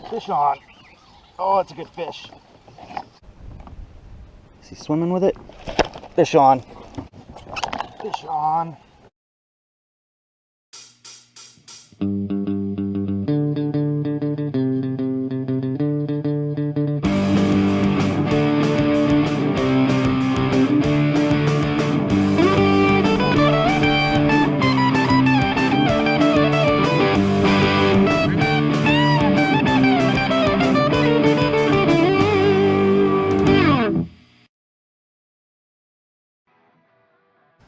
Fish on. Oh, it's a good fish. Is he swimming with it? Fish on. Fish on.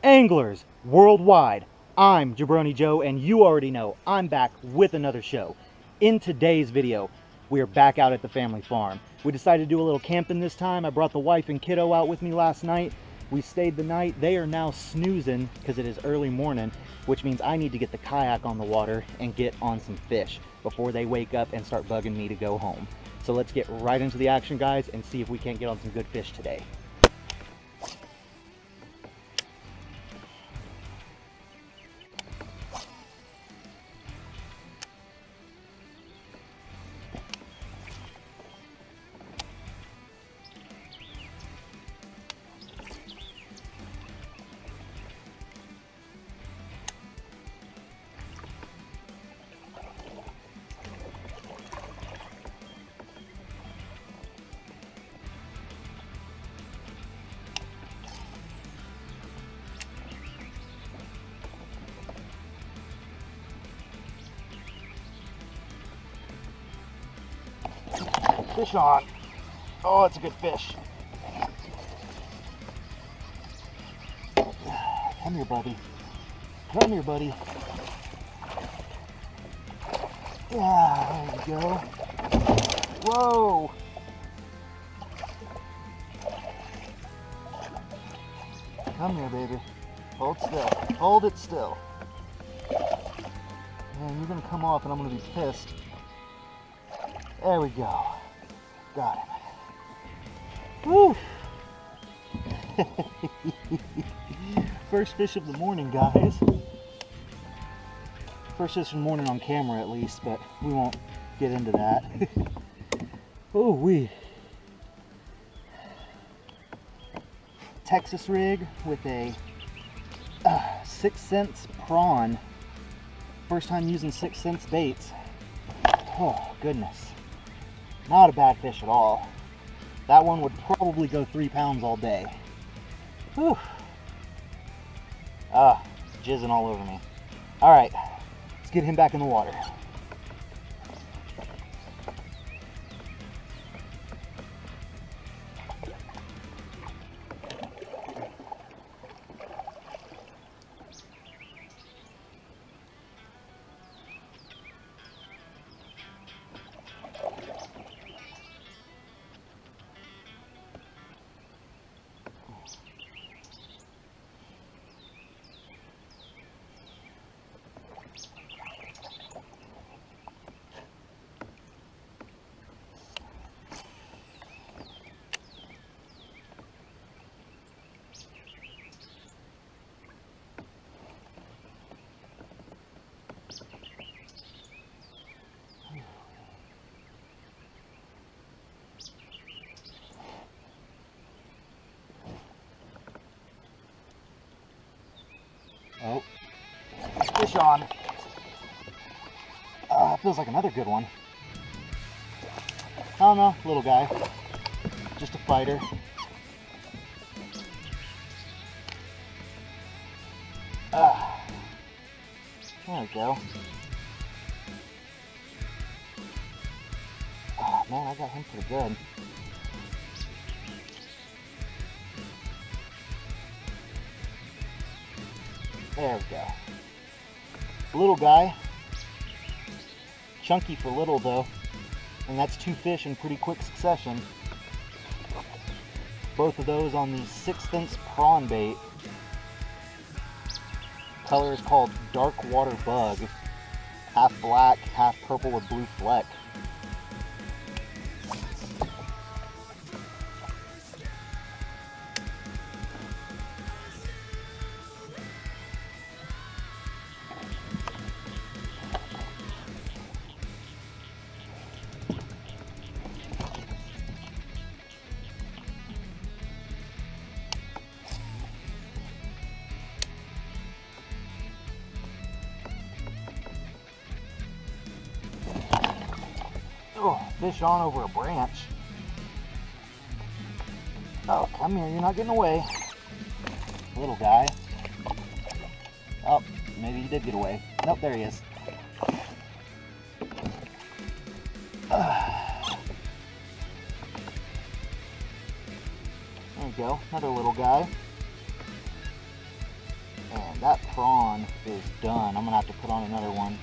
Anglers worldwide, I'm Jabroni Joe, and you already know I'm back with another show. In today's video, we are back out at the family farm. We decided to do a little camping this time. I brought the wife and kiddo out with me last night. We stayed the night. They are now snoozing because it is early morning, which means I need to get the kayak on the water and get on some fish before they wake up and start bugging me to go home. So let's get right into the action, guys, and see if we can't get on some good fish today. Fish on. Oh, it's a good fish. Come here, buddy. Come here, buddy. Yeah, there you go. Whoa. Come here, baby. Hold still. Hold it still. Man, you're gonna come off and I'm gonna be pissed. There we go. Got him. Woo! First fish of the morning, guys. First fish of the morning on camera, at least, but we won't get into that. Oh, we Texas rig with a 6 cents prawn. First time using 6 cents baits. Oh, goodness. Not a bad fish at all. That one would probably go 3 pounds all day. Whew. Ah, jizzing all over me. All right, let's get him back in the water. Oh, fish on. Feels like another good one. I don't know, little guy. Just a fighter. There we go. Oh man, I got him pretty good. There we go. Little guy. Chunky for little though. And that's 2 fish in pretty quick succession. Both of those on the 6 cents prawn bait. Color is called Dark Water Bug. Half black, half purple with blue fleck. Oh, fish on over a branch. Oh, come here, you're not getting away. Little guy. Oh, maybe he did get away. Nope, there he is. There you go, another little guy. And that prawn is done. I'm gonna have to put on another one.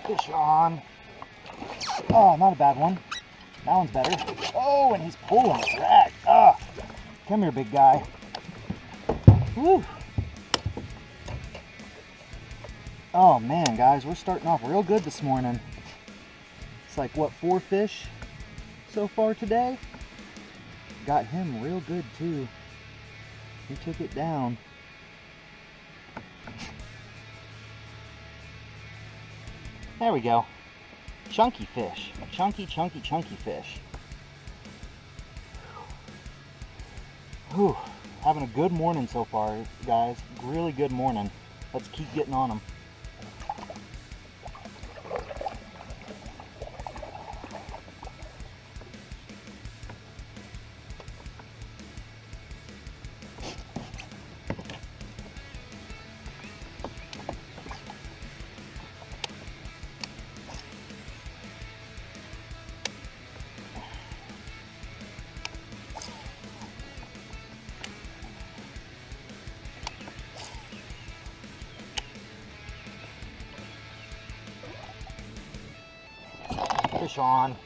Fish on. Oh, not a bad one. That one's better. Oh, and he's pulling a drag. Ah, come here, big guy. Woo. Oh man, guys, we're starting off real good this morning. It's like, what, 4 fish so far today? Got him real good too. He took it down. There we go. Chunky fish. Chunky, chunky, chunky fish. Whew. Having a good morning so far, guys. Really good morning. Let's keep getting on them. Fish on.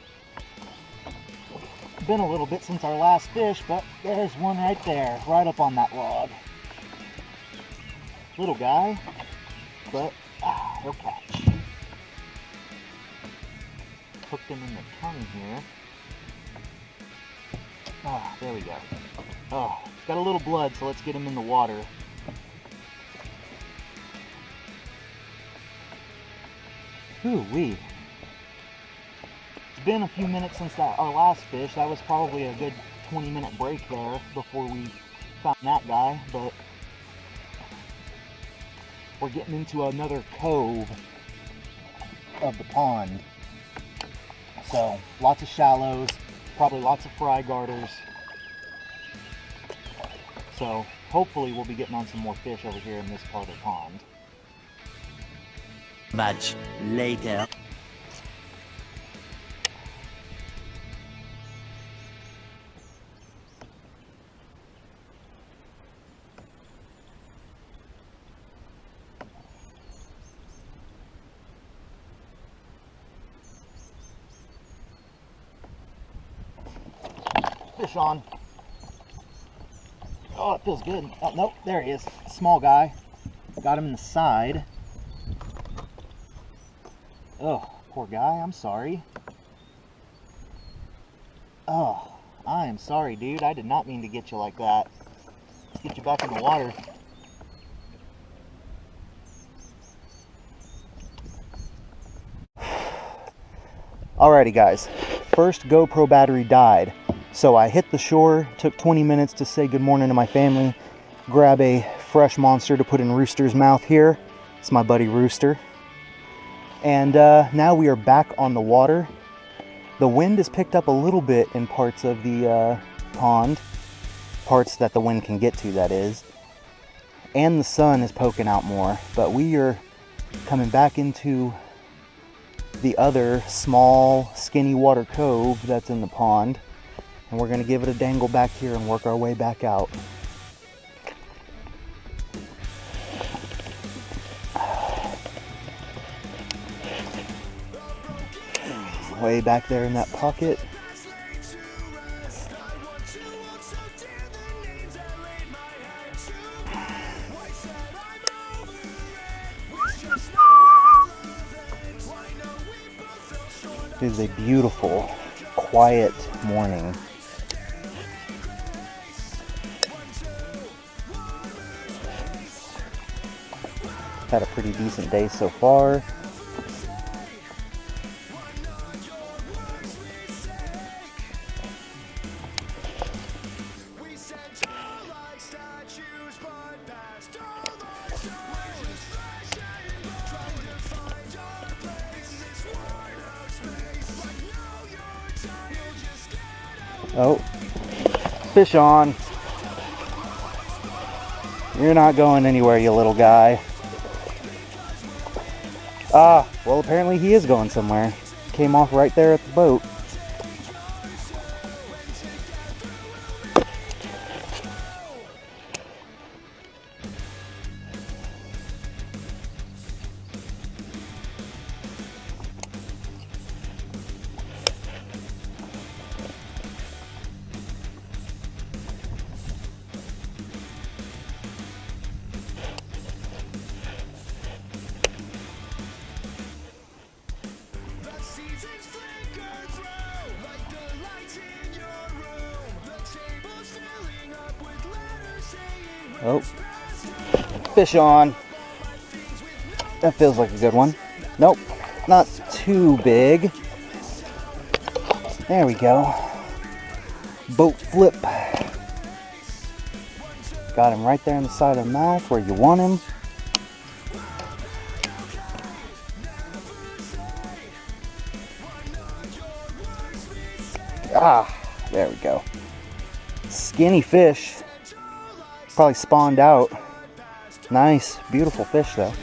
Been a little bit since our last fish, but there's one right there, right up on that log. Little guy, but he'll catch. Hooked him in the tongue here. Ah, there we go. Oh, got a little blood, so let's get him in the water. Ooh-wee. It's been a few minutes since our last fish. That was probably a good 20-minute break there before we found that guy, but we're getting into another cove of the pond. So lots of shallows, probably lots of fry garters. So hopefully we'll be getting on some more fish over here in this part of the pond. Much later. Fish on. Oh, it feels good. Oh, nope, there he is. Small guy. Got him in the side. Oh, poor guy, I'm sorry. Oh, I am sorry, dude. I did not mean to get you like that. Let's get you back in the water. Alrighty, guys. First GoPro battery died. So I hit the shore, took 20 minutes to say good morning to my family, grab a fresh monster to put in Rooster's mouth here. It's my buddy Rooster. And now we are back on the water. The wind has picked up a little bit in parts of the pond, parts that the wind can get to, that is. And the sun is poking out more, but we are coming back into the other small, skinny water cove that's in the pond. And we're going to give it a dangle back here and work our way back out. Way back there in that pocket. It is a beautiful, quiet morning. Had a pretty decent day so far. Oh, fish on. You're not going anywhere, you little guy. Ah, well, apparently he is going somewhere. Came off right there at the boat. Oh, fish on. That feels like a good one. Nope, not too big. There we go. Boat flip. Got him right there in the side of the mouth where you want him. Ah, there we go. Skinny fish. Probably spawned out. Nice, beautiful fish though.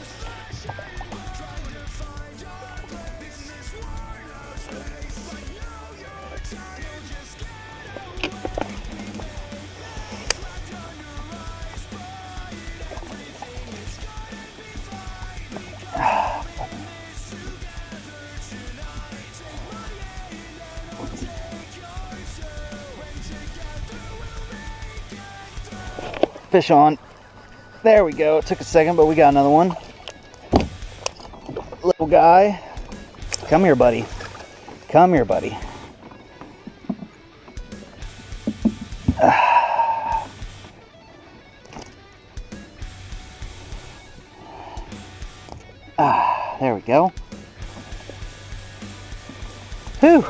Fish on. There we go. It took a second, but we got another one. Little guy. Come here, buddy. Come here, buddy. There we go. Whew.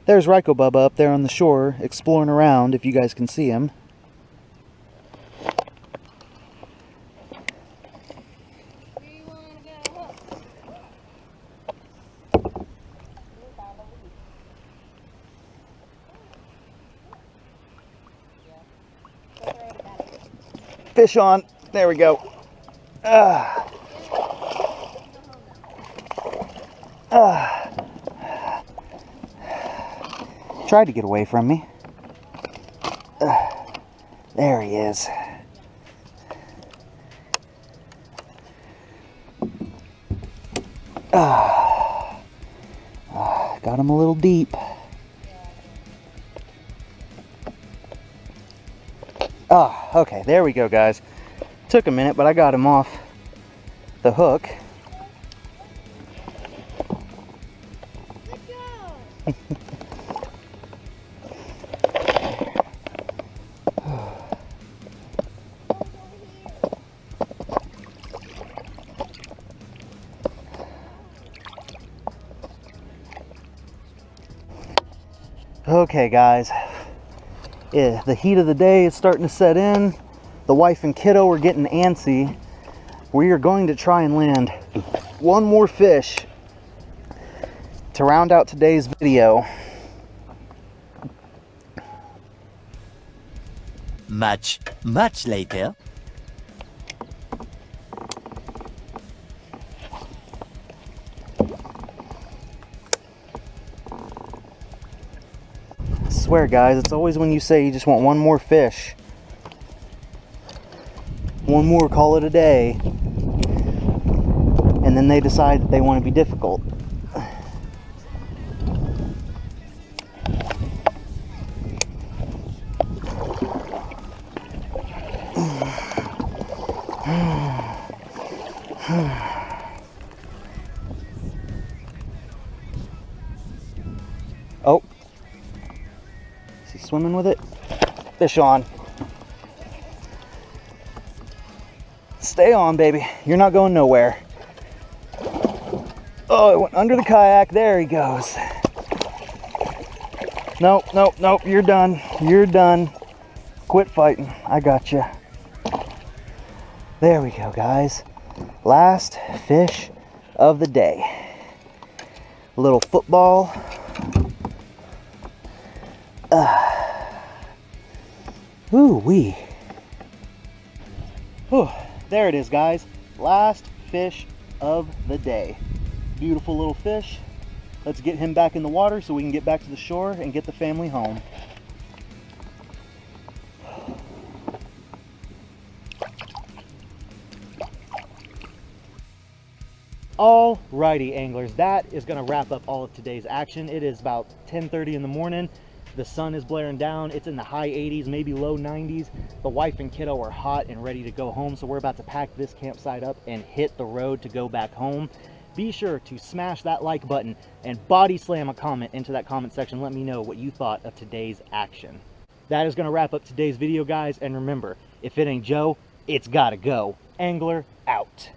There's Ryko Bubba up there on the shore, exploring around, if you guys can see him. Fish on. There we go. Tried to get away from me. There he is. Got him a little deep. Okay, there we go, guys. Took a minute, but I got him off the hook. Okay, guys, yeah, the heat of the day is starting to set in. The wife and kiddo are getting antsy. We are going to try and land one more fish to round out today's video. Much later. I swear, guys, it's always when you say you just want one more fish. one more, call it a day. And then they decide that they want to be difficult. Oh, is he swimming with it? Fish on. Stay on, baby. You're not going nowhere. Oh, it went under the kayak. There he goes. Nope, nope, nope. You're done. You're done. Quit fighting. I got you. There we go, guys. Last fish of the day. A little football. Ooh-wee. Whew. There it is, guys. Last fish of the day. Beautiful little fish. Let's get him back in the water so we can get back to the shore and get the family home. Alrighty, anglers, that is going to wrap up all of today's action. It is about 10:30 in the morning. The sun is blaring down. It's in the high 80s, maybe low 90s. The wife and kiddo are hot and ready to go home, so we're about to pack this campsite up and hit the road to go back home. Be sure to smash that like button and body slam a comment into that comment section. Let me know what you thought of today's action. That is going to wrap up today's video, guys. And remember, if it ain't Joe, it's gotta go. Angler out.